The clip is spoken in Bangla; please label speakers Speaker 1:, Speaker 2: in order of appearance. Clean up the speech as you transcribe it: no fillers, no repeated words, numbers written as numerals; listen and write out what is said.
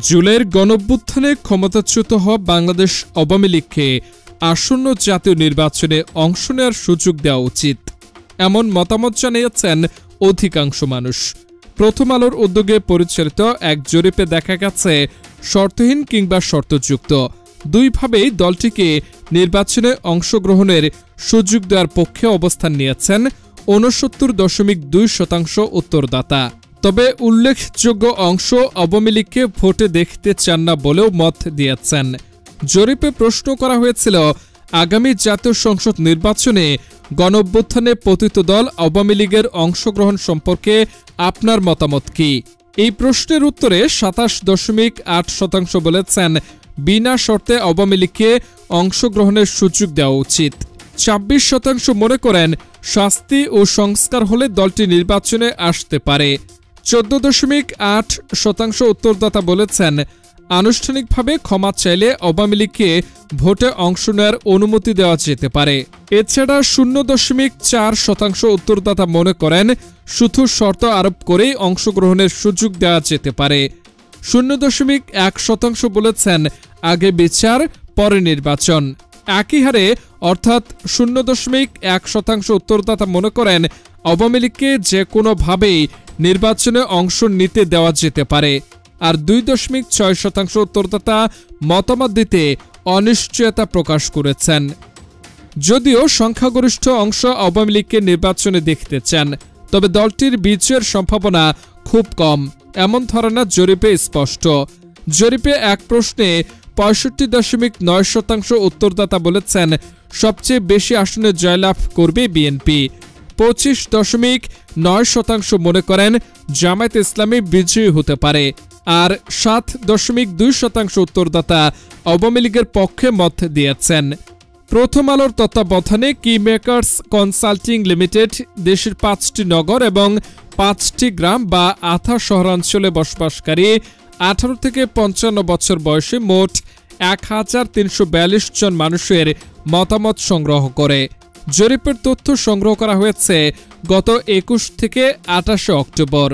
Speaker 1: জুলাইয়ের গণঅভ্যুত্থানে ক্ষমতাচ্যুত হওয়া বাংলাদেশ আওয়ামী লীগকে আসন্ন জাতীয় নির্বাচনে অংশ নেওয়ার সুযোগ দেওয়া উচিত, এমন মতামত জানিয়েছেন অধিকাংশ মানুষ। প্রথম আলোর উদ্যোগে পরিচালিত এক জরিপে দেখা গেছে শর্তহীন কিংবা শর্তযুক্ত দুইভাবেই দলটিকে নির্বাচনে অংশগ্রহণের সুযোগ দেওয়ার পক্ষে অবস্থান নিয়েছেন ৬৯.২% উত্তরদাতা। তবে উল্লেখযোগ্য অংশ আওয়ামী লীগকে ভোটে দেখতে চান না বলেও মত দিয়েছেন। জরিপে প্রশ্ন করা হয়েছিল, আগামী জাতীয় সংসদ নির্বাচনে গণঅভ্যুত্থানে পতিত দল আওয়ামী লীগের অংশগ্রহণ সম্পর্কে আপনার মতামত কি? এই প্রশ্নের উত্তরে ২৭.৮% বলেছেন বিনা শর্তে আওয়ামী লীগকে অংশগ্রহণের সুযোগ দেওয়া উচিত। ২৬% মনে করেন শাস্তি ও সংস্কার হলে দলটি নির্বাচনে আসতে পারে। ১৪.৮% উত্তরদাতা বলেছেন আনুষ্ঠানিকভাবে ক্ষমা চাইলে আওয়ামী লীগকে ভোটে অংশ নেওয়ার অনুমতি দেওয়া যেতে পারে। এছাড়া ০.৪% উত্তরদাতা মনে করেন শুধু শর্ত আরোপ করেই অংশগ্রহণের সুযোগ দেওয়া যেতে পারে। ০.১% বলেছেন আগে বিচার পরে নির্বাচন। একই হারে অর্থাৎ ০.১% উত্তরদাতা মনে করেন আওয়ামী লীগকে যে কোনোভাবেই নির্বাচনে অংশ নিতে দেওয়া যেতে পারে। আর ২.৬% উত্তরদাতা মতামত দিতে অনিশ্চয়তা প্রকাশ করেছেন। যদিও সংখ্যাগরিষ্ঠ অংশ আওয়ামী লীগকে নির্বাচনে দেখতে চান, তবে দলটির বিজয়ের সম্ভাবনা খুব কম, এমন ধারণা জরিপে স্পষ্ট। জরিপে এক প্রশ্নে ৬৫.৯% উত্তরদাতা বলেছেন সবচেয়ে বেশি আসনে জয়লাভ করবে বিএনপি। ২৫.৯% মনে করেন জামায়াত ইসলামী বিজয়ী হতে পারে। আর ৭.২% উত্তরদাতা আওয়ামী লীগের পক্ষে মত দিয়েছেন। প্রথম আলোর তত্ত্বাবধানে কি মেকার্স কনসাল্টিং লিমিটেড দেশের ৫টি নগর এবং ৫টি গ্রাম বা আধা শহরাঞ্চলে বসবাসকারী ১৮ থেকে ৫৫ বছর বয়সী মোট ১,৩৪২ জন মানুষের মতামত সংগ্রহ করে। জরিপের তথ্য সংগ্রহ করা হয়েছে গত ২১ থেকে ২৮ অক্টোবর।